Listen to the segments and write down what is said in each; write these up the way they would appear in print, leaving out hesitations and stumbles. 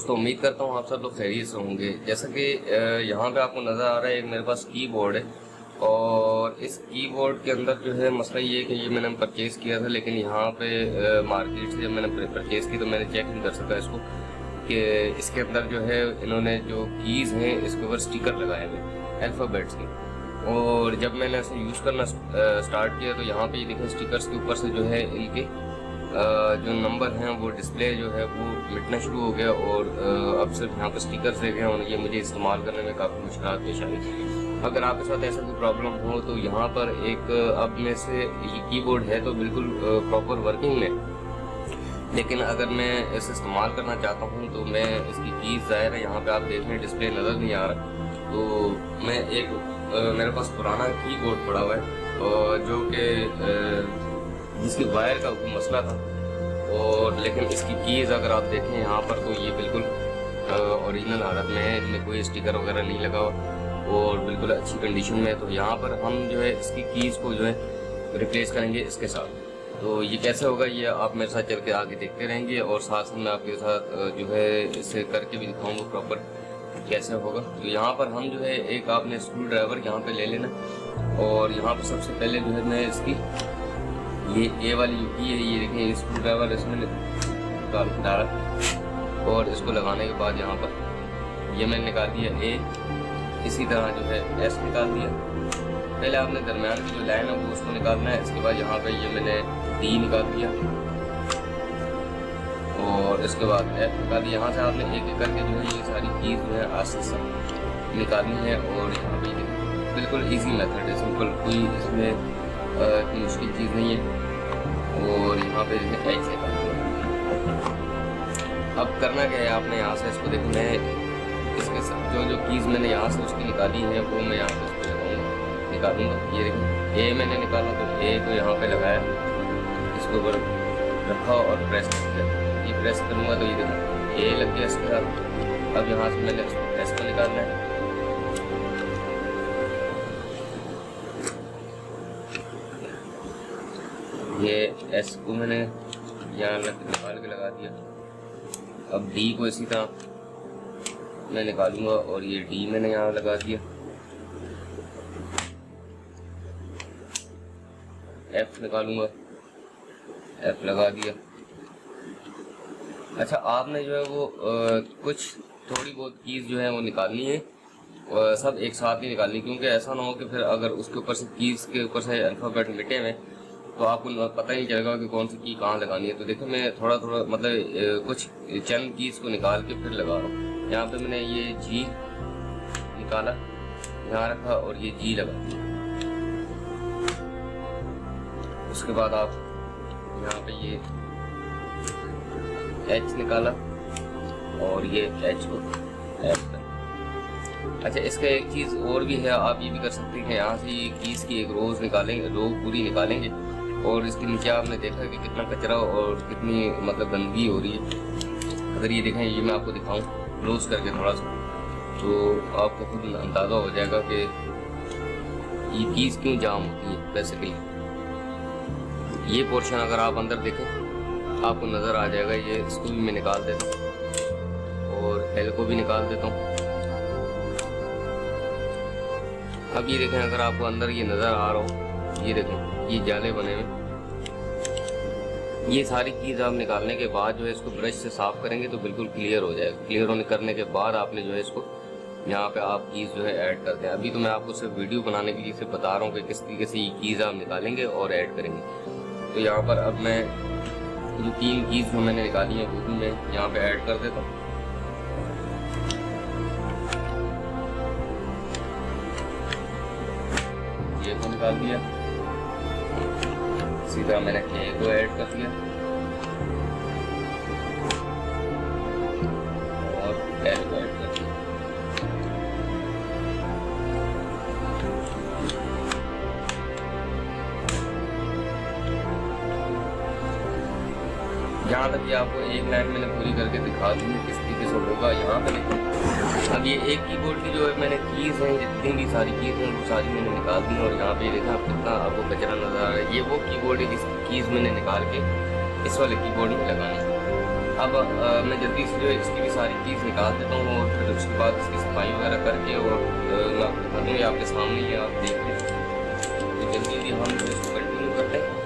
दोस्तों उम्मीद करता हूँ आप सब लोग खैरियत से होंगे। जैसा कि यहाँ पे आपको नज़र आ रहा है, एक मेरे पास कीबोर्ड है और इस कीबोर्ड के अंदर जो है मसला ये है कि ये मैंने परचेज़ किया था, लेकिन यहाँ पे मार्केट से जब मैंने परचेज़ की तो मैंने चेक नहीं कर सका इसको कि इसके अंदर जो है इन्होंने जो कीज़ हैं इसके ऊपर स्टिकर लगाए हुए अल्फ़ाबेट्स के। और जब मैंने इसे यूज़ करना स्टार्ट किया तो यहाँ पे ये देखें स्टिकर्स के ऊपर से जो है इनके जो नंबर हैं वो डिस्प्ले जो है वो मिटना शुरू हो गया और अब सिर्फ यहाँ पर स्टिकर्स रह गए और ये मुझे इस्तेमाल करने में काफ़ी मुश्किल पेश आई। अगर आपके साथ ऐसा कोई प्रॉब्लम हो तो यहाँ पर एक अब में से ये कीबोर्ड है तो बिल्कुल प्रॉपर वर्किंग में, लेकिन अगर मैं इसे इस्तेमाल करना चाहता हूँ तो मैं इसकी कीज़ ज़ाहिर है यहाँ पे आप देख रहे हैं डिस्प्ले नज़र नहीं आ रहा, तो मैं एक मेरे पास पुराना कीबोर्ड पड़ा हुआ है जो कि जिसकी वायर का मसला था और लेकिन इसकी कीज़ अगर आप देखें यहाँ पर तो ये बिल्कुल ओरिजिनल हालत में है, इसमें कोई स्टिकर वगैरह नहीं लगा और बिल्कुल अच्छी कंडीशन में है। तो यहाँ पर हम जो है इसकी कीज़ को जो है रिप्लेस करेंगे इसके साथ। तो ये कैसे होगा ये आप मेरे साथ चल के आगे देखते रहेंगे और साथ में आपके साथ जो है इसे करके भी दिखाऊंगा प्रॉपर कैसे होगा। तो यहाँ पर हम जो है एक आपने स्क्रू ड्राइवर यहाँ पे ले लेना और यहाँ पर सबसे पहले जो है मैं इसकी ये ए वाली जो की है ये देखें स्क्रू ड्राइवर इसमें डाला और इसको लगाने के बाद यहाँ पर ये मैंने निकाल दिया ए, इसी तरह जो है एस निकाल दिया। पहले आपने दरमियान की जो लाइन है वो उसको निकालना है, इसके बाद यहाँ पे ये मैंने डी निकाल दिया और इसके बाद एफ निकाल दिया। यहाँ से आपने एक एक करके जो है ये सारी चीज़ जो है आस्ते से निकालनी है और यहाँ पे बिल्कुल इजी मेथड है, सिंपल, कोई इसमें इतनी मुश्किल चीज़ नहीं है। और यहाँ पे एच निकाल दिया। अब करना क्या है आपने यहाँ से इसको देखो, मैं इसके जो कीज़ मैंने यहाँ से उसकी निकाली है वो मैं यहाँ पे इसको निकालूंगा। ये देखो ए मैंने निकाला तो ए को यहाँ पे लगाया, इसको ऊपर रखा और प्रेस किया। ये प्रेस करूँगा तो ये देखो ए लग गया इसके साथ। अब यहाँ से मैंने एस को निकालना है, ये एस को मैंने यहाँ निकाल के लगा दिया। अब डी को इसी तरह मैं निकालूंगा और ये डी मैंने यहाँ लगा दिया। एफ निकालूंगा, एफ लगा दिया। अच्छा आपने जो है वो कुछ थोड़ी बहुत कीज़ जो है वो निकालनी है और सब एक साथ ही निकालनी, क्योंकि ऐसा ना हो कि फिर अगर उसके ऊपर से कीज़ के ऊपर से अल्फ़ाबेट मिटे हुए तो आपको पता ही नहीं चलेगा कि कौन सी की कहाँ लगानी है। तो देखो मैं थोड़ा थोड़ा मतलब कुछ चंद कीज़ को निकाल के फिर लगा रहा हूँ। यहाँ पे मैंने ये जी निकाला, यहाँ रखा और ये जी लगा दिया। उसके बाद आप यहाँ पे ये एच निकाला और ये एच को एफ। अच्छा इसका एक चीज़ और भी है, आप ये भी कर सकते हैं, यहाँ से ये कीज़ की एक रोज़ निकालेंगे, रो पूरी निकालेंगे और इसके नीचे आपने देखा कि कितना कचरा और कितनी मतलब गंदगी हो रही है। अगर ये देखें, ये मैं आपको दिखाऊं क्लोज करके थोड़ा सा, तो आपको खुद अंदाज़ा हो जाएगा कि ये कीज़ क्यों जाम होती है। बेसिकली ये पोर्शन अगर आप अंदर देखें आपको नज़र आ जाएगा। ये इसको भी मैं निकाल देता हूँ और एल को भी निकाल देता हूँ। अब ये देखें अगर आपको अंदर ये नज़र आ रहा हो, ये देखें ये जाले बने हुए। ये सारी चीज़ आप निकालने के बाद जो है इसको ब्रश से साफ़ करेंगे तो बिल्कुल क्लियर हो जाएगा। क्लियर होने करने के बाद आपने जो है इसको यहाँ पे आप कीज़ जो है ऐड कर दें। अभी तो मैं आपको सिर्फ वीडियो बनाने के लिए सिर्फ बता रहा हूँ कि किस तरीके से ये कीज़ आप निकालेंगे और ऐड करेंगे। तो यहाँ पर अब मैं जो 3 कीज़ जो मैंने निकाली हैं वो भी मैं यहाँ पे ऐड कर देता हूँ। ये को निकाल दिया, इसी तरह मैंने ए को ऐड कर दिया और एल को ऐड कर दिया। यहाँ तक ये आपको एक लाइन मैंने पूरी करके दिखा दी है किस तरीके से होगा। यहाँ पर देखो अब ये एक कीबोर्ड की जो है मैंने कीज़ हैं, जितनी भी सारी कीज़ हैं वो सारी मैंने निकाल दी और यहाँ पे देखा कितना आपको कचरा नज़र आ रहा है। ये वो कीबोर्ड है जिसकी कीज़ मैंने निकाल के इस वाले कीबोर्ड में लगानी है। अब मैं जल्दी से जो है इसकी भी सारी चीज़ निकाल देता हूँ और फिर उसके बाद इसकी सफाई वगैरह करके और मैं आपको बता दूँ, ये आपके सामने ही आप देख लें। तो जल्दी जल्दी हम इसको कंटिन्यू करते हैं।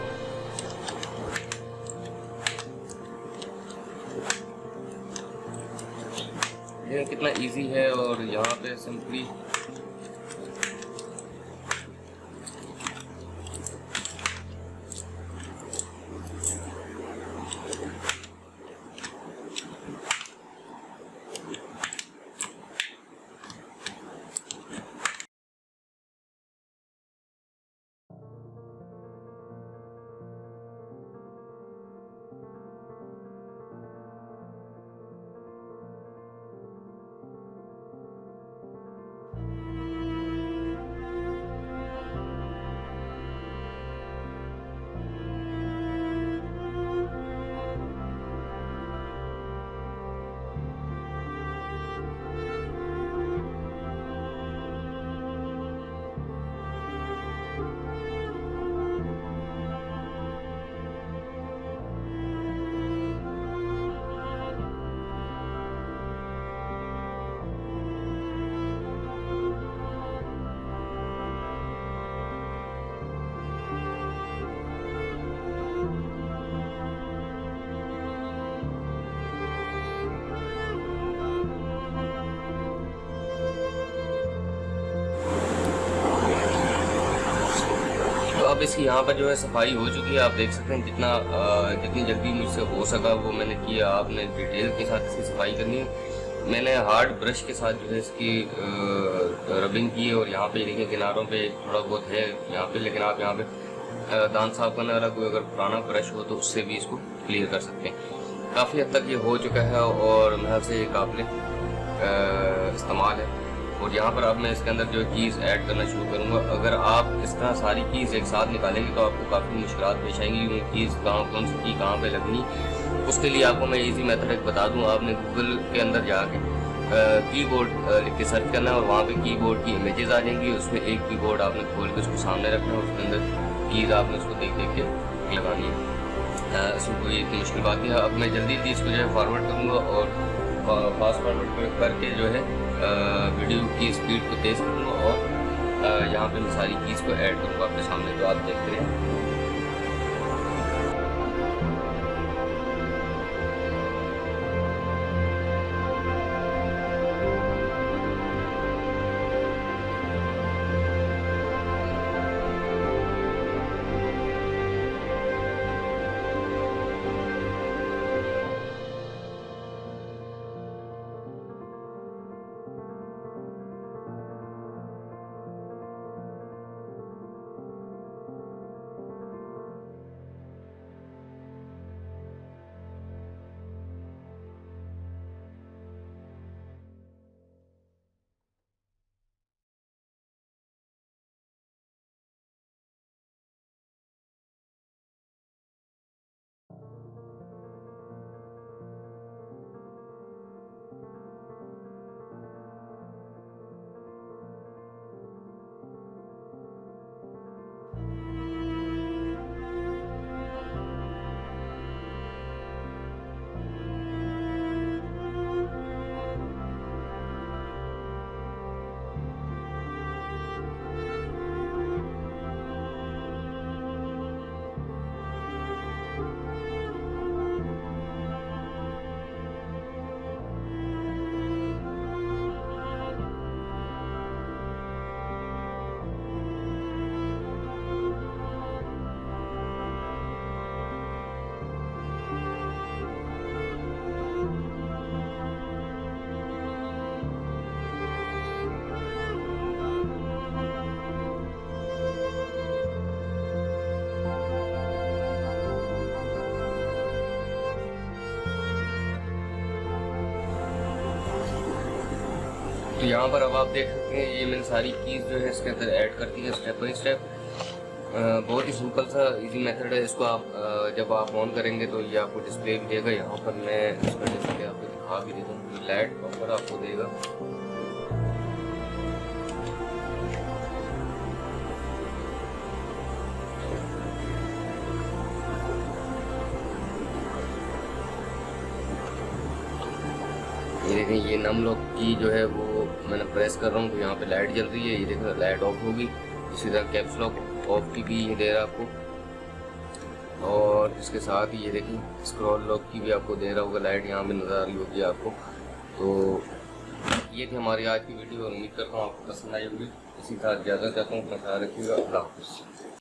ये कितना इजी है और यहाँ पे सिंपली अब इसकी यहाँ पर जो है सफाई हो चुकी है। आप देख सकते हैं जितनी जल्दी मुझसे हो सका वो मैंने किया। आपने डिटेल के साथ इसकी सफाई करनी है। मैंने हार्ड ब्रश के साथ जो है इसकी रबिंग की है और यहाँ पे देखिए किनारों पे थोड़ा बहुत है यहाँ पे, लेकिन आप यहाँ पे दांत साफ करने वाला कोई अगर पुराना ब्रश हो तो उससे भी इसको क्लियर कर सकते हैं। काफ़ी हद तक ये हो चुका है और महल से ये काबिल इस्तेमाल है। और यहाँ पर अब मैं इसके अंदर जो कीज़ ऐड करना शुरू करूँगा। अगर आप इस तरह सारी कीज़ एक साथ निकालेंगे तो आपको काफ़ी मुश्किलात पेश आएंगी। वो कीज़ कौन सी की कहाँ पे लगनी, उसके लिए आपको मैं इजी मेथड एक बता दूँ। आपने गूगल के अंदर जाके कीबोर्ड लिख के सर्च करना है और वहाँ पे कीबोर्ड की इमेजेस आ जाएंगी। उसमें एक कीबोर्ड आपने खोल के उसको सामने रखना है, उसके अंदर कीज़ आपने उसको देख देख के लगानी है। इसमें कोई इतनी मुश्किल बात नहीं है। अब मैं जल्दी इसको जो है फॉरवर्ड करूँगा और फास्ट फॉरवर्ड करके जो है वीडियो की स्पीड को तेज़ करूँगा और यहाँ पे मैं सारी कीज़ को ऐड करूँगा आपके सामने, तो आप देख रहे हैं। तो यहाँ पर अब आप देख सकते हैं ये मैंने सारी कीज़ जो है इसके अंदर ऐड कर दी है स्टेप बाई स्टेप। बहुत ही सिंपल सा इजी मेथड है। इसको आप जब आप ऑन करेंगे तो ये आपको डिस्प्ले भी देगा। यहाँ पर मैं इसका डिस्प्ले आपको दिखा भी देता हूँ, लाइट प्रॉपर आपको देगा। ये देखें, ये नम लॉक की जो है वो मैंने प्रेस कर रहा हूँ तो यहाँ पे लाइट जल रही है। ये देखें लाइट ऑफ होगी। इसी तरह कैप्स लॉक ऑफ की भी ये दे रहा है आपको। और इसके साथ ही ये देखें स्क्रॉल लॉक की भी आपको दे रहा होगा लाइट, यहाँ पे नज़र आ रही होगी आपको। तो ये थी हमारी आज की वीडियो और उम्मीद करता हूँ आपको पसंद आई होगी। इसी तरह ज़्यादा चाहता हूँ, अपना ख्याल रखिएगा। अल्लाह हाफ़िज़।